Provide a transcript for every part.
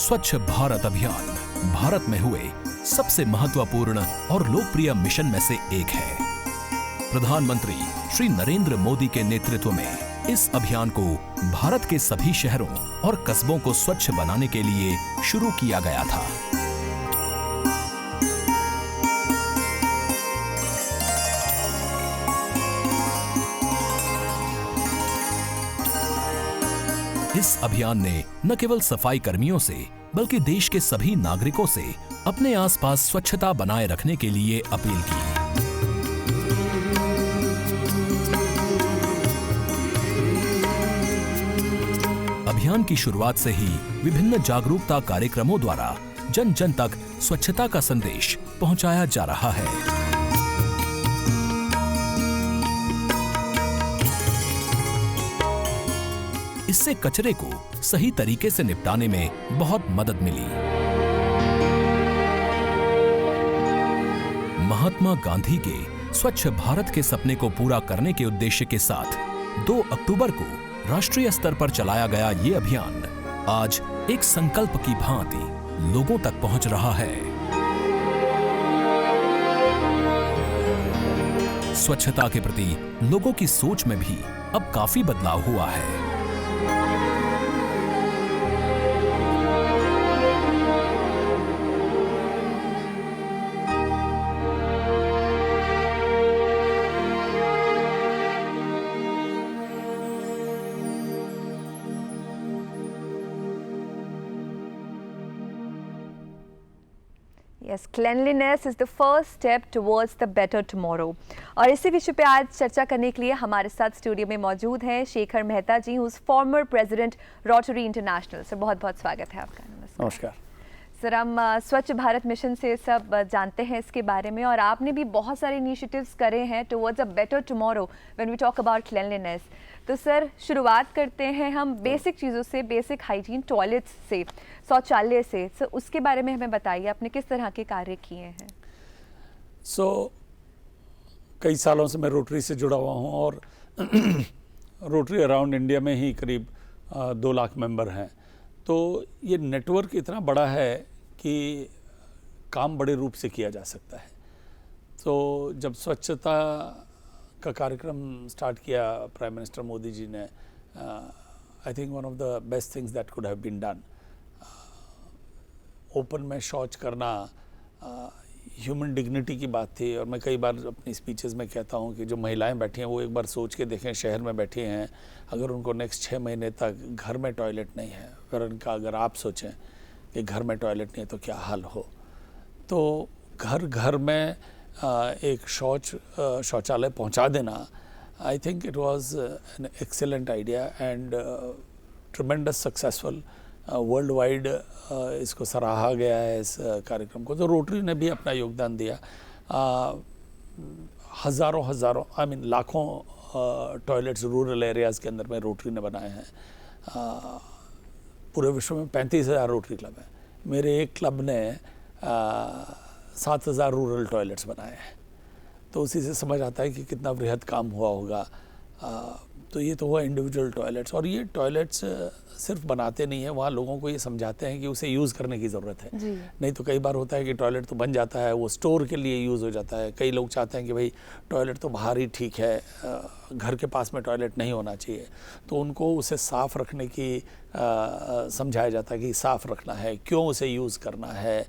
स्वच्छ भारत अभियान भारत में हुए सबसे महत्वपूर्ण और लोकप्रिय मिशन में से एक है। प्रधानमंत्री श्री नरेंद्र मोदी के नेतृत्व में इस अभियान को भारत के सभी शहरों और कस्बों को स्वच्छ बनाने के लिए शुरू किया गया था। इस अभियान ने न केवल सफाई कर्मियों से बल्कि देश के सभी नागरिकों से अपने आसपास स्वच्छता बनाए रखने के लिए अपील की। अभियान की शुरुआत से ही विभिन्न जागरूकता कार्यक्रमों द्वारा जन जन तक स्वच्छता का संदेश पहुंचाया जा रहा है। इससे कचरे को सही तरीके से निपटाने में बहुत मदद मिली। महात्मा गांधी के स्वच्छ भारत के सपने को पूरा करने के उद्देश्य के साथ 2 अक्टूबर को राष्ट्रीय स्तर पर चलाया गया ये अभियान आज एक संकल्प की भांति लोगों तक पहुंच रहा है। स्वच्छता के प्रति लोगों की सोच में भी अब काफी बदलाव हुआ है। Yes, cleanliness is the first step towards the better tomorrow. और इसी विषय पे आज चर्चा करने के लिए हमारे साथ स्टूडियो में मौजूद हैं Shekhar Mehta ji, who is former president Rotary International. Sir बहुत बहुत स्वागत है आपका। नमस्कार सर। हम स्वच्छ भारत मिशन से सब जानते हैं इसके बारे में, और आपने भी बहुत सारे इनिशिएटिव्स करे हैं towards a better tomorrow when we talk about cleanliness. तो सर शुरुआत करते हैं हम बेसिक चीज़ों से, बेसिक हाइजीन, टॉयलेट्स से, शौचालय से। सर उसके बारे में हमें बताइए, आपने किस तरह के कार्य किए हैं? कई सालों से मैं रोटरी से जुड़ा हुआ हूँ और रोटरी अराउंड इंडिया में ही करीब 2 लाख मेंबर हैं। तो ये नेटवर्क इतना बड़ा है कि काम बड़े रूप से किया जा सकता है। तो जब स्वच्छता का कार्यक्रम स्टार्ट किया प्राइम मिनिस्टर मोदी जी ने, I think one of the best things that could have been done. Open में शौच करना ह्यूमन डिग्निटी की बात थी, और मैं कई बार अपनी स्पीचेस में कहता हूँ कि जो महिलाएं बैठी हैं वो एक बार सोच के देखें, शहर में बैठी हैं, अगर उनको नेक्स्ट 6 महीने तक घर में टॉयलेट नहीं है, फिर उनका अगर आप सोचें कि घर में टॉयलेट नहीं है तो क्या हाल हो। तो घर घर में एक शौचालय पहुँचा देना, I think it was an excellent idea and tremendous successful. World wide इसको सराहा गया है इस कार्यक्रम को। तो रोटरी ने भी अपना योगदान दिया। हज़ारों आई मीन लाखों टॉयलेट्स रूरल एरियाज़ के अंदर में रोटरी ने बनाए हैं। पूरे विश्व में 35,000 रोटरी क्लब हैं। मेरे एक क्लब ने 7,000 रूरल टॉयलेट्स बनाए हैं। तो उसी से समझ आता है कि कितना बृहद काम हुआ होगा। तो ये तो हुआ इंडिविजुअल टॉयलेट्स, और ये टॉयलेट्स सिर्फ बनाते नहीं है, वहाँ लोगों को ये समझाते हैं कि उसे यूज़ करने की ज़रूरत है। नहीं तो कई बार होता है कि टॉयलेट तो बन जाता है, वो स्टोर के लिए यूज़ हो जाता है। कई लोग चाहते हैं कि भाई टॉयलेट तो बाहर ही ठीक है, घर के पास में टॉयलेट नहीं होना चाहिए। तो उनको उसे साफ़ रखने की समझाया जाता है कि साफ़ रखना है, क्यों उसे यूज़ करना है,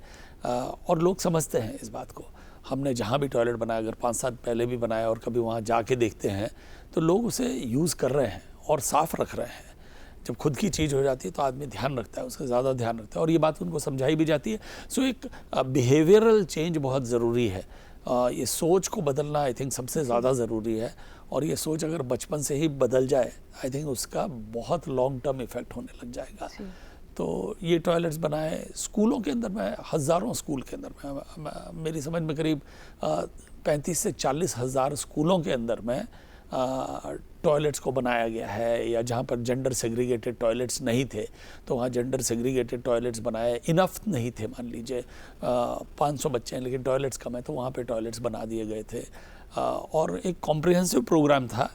और लोग समझते हैं इस बात को। हमने जहाँ भी टॉयलेट बनाया, अगर 5 साल पहले भी बनाया और कभी वहाँ जाके देखते हैं तो लोग उसे यूज़ कर रहे हैं और साफ़ रख रहे हैं। जब खुद की चीज़ हो जाती है तो आदमी ध्यान रखता है, उसका ज़्यादा ध्यान रखता है, और ये बात उनको समझाई भी जाती है। सो एक बिहेवियरल चेंज बहुत ज़रूरी है। ये सोच को बदलना आई थिंक सबसे ज़्यादा ज़रूरी है, और ये सोच अगर बचपन से ही बदल जाए आई थिंक उसका बहुत लॉन्ग टर्म इफ़ेक्ट होने लग जाएगा। तो ये टॉयलेट्स बनाए स्कूलों के अंदर में, हज़ारों स्कूल के अंदर में, मेरी समझ में करीब 35 से 40 हज़ार स्कूलों के अंदर में टॉयलेट्स को बनाया गया है। या जहाँ पर जेंडर सेग्रीगेटेड टॉयलेट्स नहीं थे तो वहाँ जेंडर सेग्रीगेटेड टॉयलेट्स बनाए। इनफ नहीं थे, मान लीजिए 500 बच्चे हैं लेकिन टॉयलेट्स कम है, तो वहाँ पे टॉयलेट्स बना दिए गए थे। और एक कॉम्प्रिहेंसिव प्रोग्राम था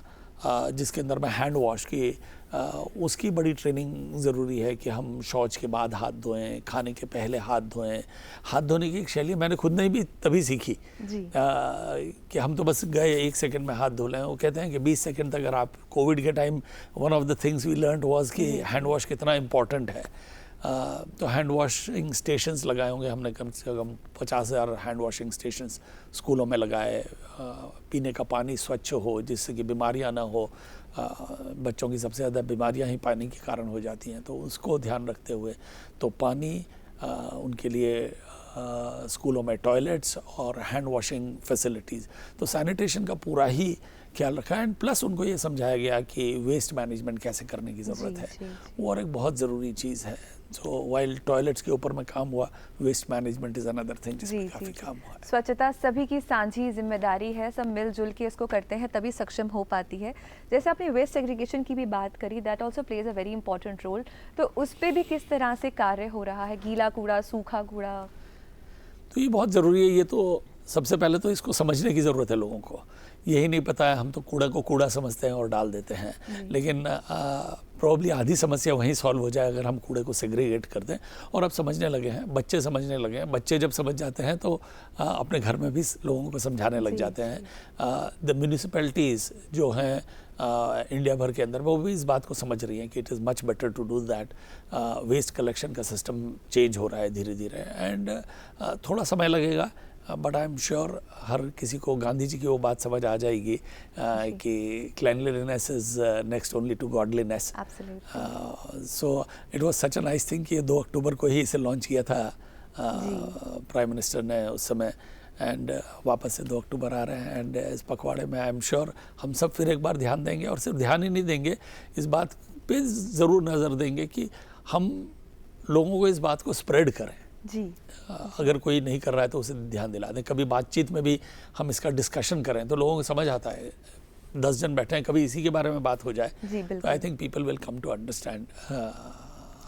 जिसके अंदर में हैंड वॉश की उसकी बड़ी ट्रेनिंग ज़रूरी है कि हम शौच के बाद हाथ धोएं, खाने के पहले हाथ धोएं। हाथ धोने की एक शैली मैंने खुद नहीं भी तभी सीखी कि हम तो बस गए 1 सेकंड में हाथ धो लें। वो कहते हैं कि 20 सेकंड तक अगर आप कोविड के time one of the things we learned was कि हैंड वॉश कितना इम्पॉर्टेंट है। तो हैंड वॉशिंग स्टेशंस लगाए होंगे हमने, कम से कम 50,000 हैंड वॉशिंग स्टेशंस स्कूलों में लगाए। पीने का पानी स्वच्छ हो जिससे कि बीमारियां ना हो। बच्चों की सबसे ज़्यादा बीमारियां ही पानी के कारण हो जाती हैं, तो उसको ध्यान रखते हुए तो पानी उनके लिए स्कूलों में टॉयलेट्स और हैंड वॉशिंग फैसिलिटीज़, तो सैनिटेशन का पूरा ही ख्याल रखा एंड प्लस उनको ये समझाया गया कि वेस्ट मैनेजमेंट कैसे करने की ज़रूरत है। वो और एक बहुत ज़रूरी चीज़ है। सो वाइल टॉयलेट्स के ऊपर में काम हुआ, waste management is another thing जिसमें काफ़ी काम हुआ है। स्वच्छता सभी की साझी जिम्मेदारी है, सब मिलजुल के इसको करते हैं तभी सक्षम हो पाती है। जैसे आपने वेस्ट सेग्रीगेशन की भी बात करी, that also plays a very important role, तो उस पर भी किस तरह से कार्य हो रहा है? गीला कूड़ा, सूखा कूड़ा, तो ये बहुत ज़रूरी है। ये तो सबसे पहले तो इसको समझने की ज़रूरत है लोगों को। यही नहीं पता है, हम तो कूड़ा को कूड़ा समझते हैं और डाल देते हैं, लेकिन प्रॉब्ली आधी समस्या वहीं सॉल्व हो जाए अगर हम कूड़े को सेग्रीगेट कर दें। और अब समझने लगे हैं, बच्चे समझने लगे हैं। बच्चे जब समझ जाते हैं तो अपने घर में भी लोगों को समझाने लग जाते हैं। द म्यूनिसिपैलिटीज़ जो हैं इंडिया भर के अंदर, वो भी इस बात को समझ रही हैं कि it is much better to do that. Waste collection का सिस्टम चेंज हो रहा है धीरे धीरे एंड थोड़ा समय लगेगा, बट आई एम श्योर हर किसी को गांधी जी की वो बात समझ आ जाएगी कि cleanliness is next only to godliness. So it was such a nice thing कि 2 अक्टूबर को ही इसे लॉन्च किया था प्राइम मिनिस्टर ने उस समय, एंड वापस से 2 अक्टूबर आ रहे हैं एंड इस पखवाड़े में आई एम श्योर हम सब फिर एक बार ध्यान देंगे, और सिर्फ ध्यान ही नहीं देंगे, इस बात पे ज़रूर नज़र देंगे कि हम लोगों को इस बात को स्प्रेड करें जी। अगर कोई नहीं कर रहा है तो उसे ध्यान दिला दें। कभी बातचीत में भी हम इसका डिस्कशन करें तो लोगों को समझ आता है। 10 जन बैठे हैं, कभी इसी के बारे में बात हो जाए तो I think people will come to understand.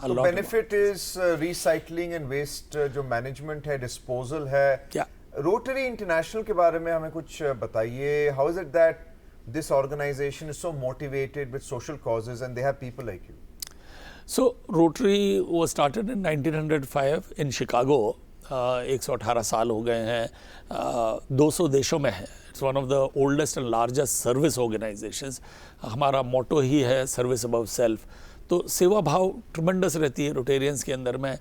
तो benefit is recycling and waste जो मैनेजमेंट है, डिस्पोजल है। क्या रोटरी इंटरनेशनल के बारे में हमें कुछ बताइए। How is it that this organisation is so motivated with social causes and they have people like you? So Rotary was started in 1905 in Chicago. 118 साल हो गए हैं, 200 देशों में है। It's one of the oldest and largest service organisations. हमारा मोटो ही है service above self. तो सेवा भाव ट्रमेंडस रहती है रोटेरियंस के अंदर में।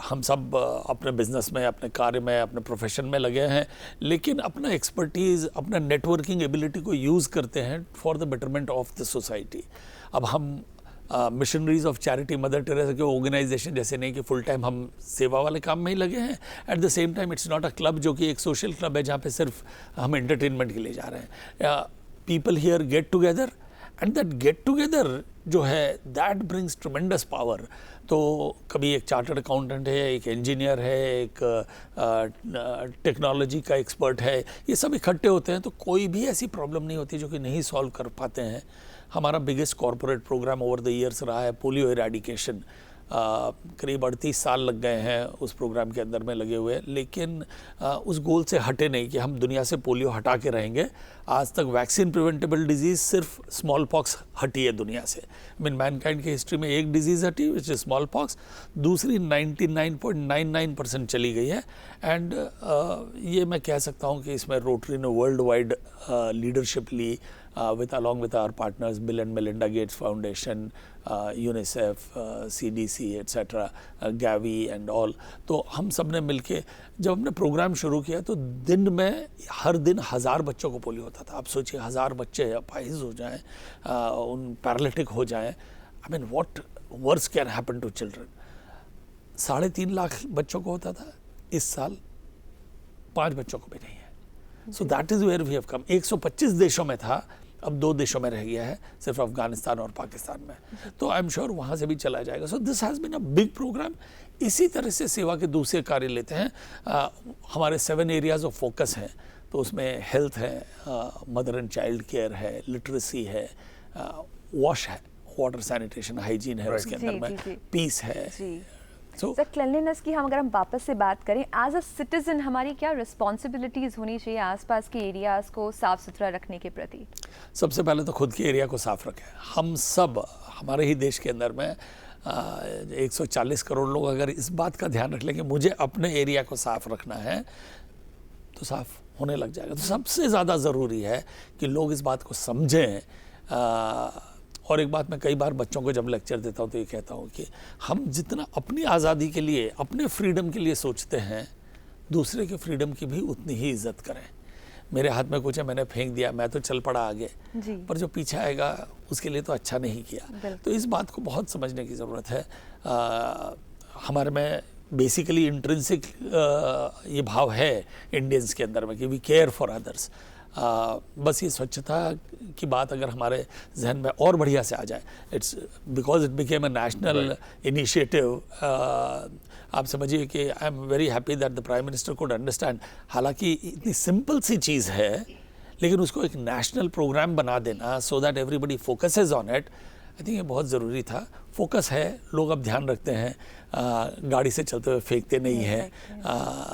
हम सब अपने बिजनेस में, अपने कार्य में, अपने प्रोफेशन में लगे हैं, लेकिन अपना एक्सपर्टीज़, अपना नेटवर्किंग एबिलिटी को यूज़ करते हैं for the betterment of the society. अब हम missionaries of charity, mother Teresa के ऑर्गेनाइजेशन जैसे नहीं कि फुल टाइम हम सेवा वाले काम में ही लगे हैं। At the same time it's not a club जो कि एक सोशल क्लब है जहाँ पे सिर्फ हम एंटरटेनमेंट के लिए जा रहे हैं। People here get together and that get together जो है दैट ब्रिंग्स ट्रमेंडस पावर। तो कभी एक चार्टर्ड अकाउंटेंट है, एक इंजीनियर है, एक टेक्नोलॉजी का एक्सपर्ट है, ये सब इकट्ठे होते हैं तो कोई भी ऐसी प्रॉब्लम नहीं होती जो कि नहीं सॉल्व कर पाते हैं। हमारा biggest corporate programme over the years रहा है पोलियो इरेडिकेशन। करीब 38 साल लग गए हैं उस प्रोग्राम के अंदर में लगे हुए, लेकिन उस गोल से हटे नहीं कि हम दुनिया से पोलियो हटा के रहेंगे। आज तक वैक्सीन प्रिवेंटेबल डिजीज़ सिर्फ स्मॉल पॉक्स हटी है दुनिया से। मैनकाइंड की हिस्ट्री में एक डिजीज़ हटी विच इज़ स्मॉल पॉक्स, दूसरी 99.99% चली गई है। एंड ये मैं कह सकता हूँ कि इसमें रोटरी ने वर्ल्ड वाइड लीडरशिप ली along with our partners Bill and Melinda Gates Foundation, UNICEF, CDC etc., Gavi and all। तो हम सब ने मिलके जब हमने प्रोग्राम शुरू किया तो दिन में हर दिन 1000 बच्चों को पोलियो होता था। आप सोचिए 1000 बच्चे अपाहिज हो जाएं, उन पैरालिटिक हो जाएं। I mean what worse can happen to children. 3.5 lakh बच्चों को होता था, इस साल 5 बच्चों को भी नहीं है। So that is where we have come. 125 देशों में था, अब 2 देशों में रह गया है, सिर्फ अफगानिस्तान और पाकिस्तान में। तो आई एम श्योर वहाँ से भी चला जाएगा। So this has been a big programme. इसी तरह से सेवा के दूसरे कार्य लेते हैं। हमारे 7 एरियाज ऑफ फोकस हैं, तो उसमें हेल्थ है, मदर एंड चाइल्ड केयर है, लिटरेसी है, वॉश है, वाटर सैनिटेशन हाइजीन है उसके अंदर में, पीस है। So- सर क्लेanलीनेस की अगर हम वापस से बात करें, एज अ सिटीजन हमारी क्या रिस्पॉन्सिबिलिटीज होनी चाहिए आसपास के एरियाज को साफ सुथरा रखने के प्रति? सबसे पहले तो खुद के एरिया को साफ रखें। हम सब, हमारे ही देश के अंदर में 140 करोड़ लोग अगर इस बात का ध्यान रख लें कि मुझे अपने एरिया को साफ रखना है, तो साफ होने लग जाएगा। तो सबसे ज़्यादा ज़रूरी है कि लोग इस बात को समझें। और एक बात मैं कई बार बच्चों को जब लेक्चर देता हूँ तो ये कहता हूँ कि हम जितना अपनी आज़ादी के लिए, अपने फ्रीडम के लिए सोचते हैं, दूसरे के फ्रीडम की भी उतनी ही इज्जत करें। मेरे हाथ में कुछ है, मैंने फेंक दिया, मैं तो चल पड़ा आगे, जी। पर जो पीछे आएगा उसके लिए तो अच्छा नहीं किया। तो इस बात को बहुत समझने की ज़रूरत है। हमारे में बेसिकली इंट्रिंसिक ये भाव है इंडियंस के अंदर में कि वी केयर फॉर अदर्स। बस ये स्वच्छता की बात अगर हमारे जहन में और बढ़िया से आ जाए, it's because it became a national initiative. आप समझिए कि I am very happy that the prime minister could understand. हालांकि इतनी सिंपल सी चीज़ है, लेकिन उसको एक नेशनल प्रोग्राम बना देना so that everybody focuses on it, I think ये बहुत ज़रूरी था। फोकस है, लोग अब ध्यान रखते हैं, गाड़ी से चलते हुए फेंकते नहीं हैं,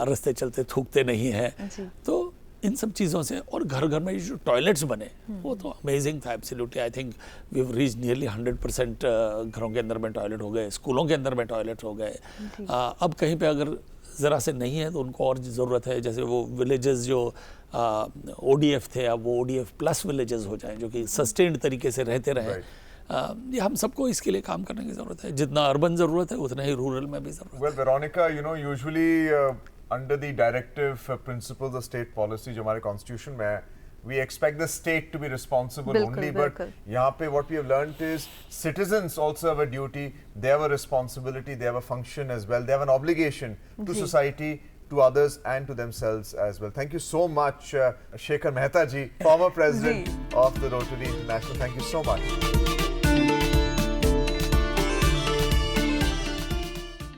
रास्ते चलते थूकते नहीं हैं। तो इन सब चीज़ों से, और घर घर में जो टॉयलेट्स बने वो तो अमेजिंग था। Absolutely I think we have reach nearly 100% घरों के अंदर में टॉयलेट हो गए, स्कूलों के अंदर में टॉयलेट हो गए। अब कहीं पे अगर ज़रा से नहीं है तो उनको और ज़रूरत है। जैसे वो विलेजेस जो ODF थे, अब वो ODF प्लस विलेजेस हो जाएं, जो कि सस्टेन्ड तरीके से रहते रहें। ये हम सबको इसके लिए काम करने की ज़रूरत है। जितना अर्बन ज़रूरत है उतना ही रूरल में भी ज़रूरत है। Well, Veronica, you know, usually under the directive principles of state policy जो हमारे constitution में है, we expect the state to be responsible बिल्कुल, only, but बिल्कुल। यहाँ पे what we have learnt is citizens also have a duty, they have a responsibility, they have a function as well, they have an obligation to society, to others and to themselves as well. Thank you so much, Shekhar Mehta ji, former president of the Rotary International. Thank you so much.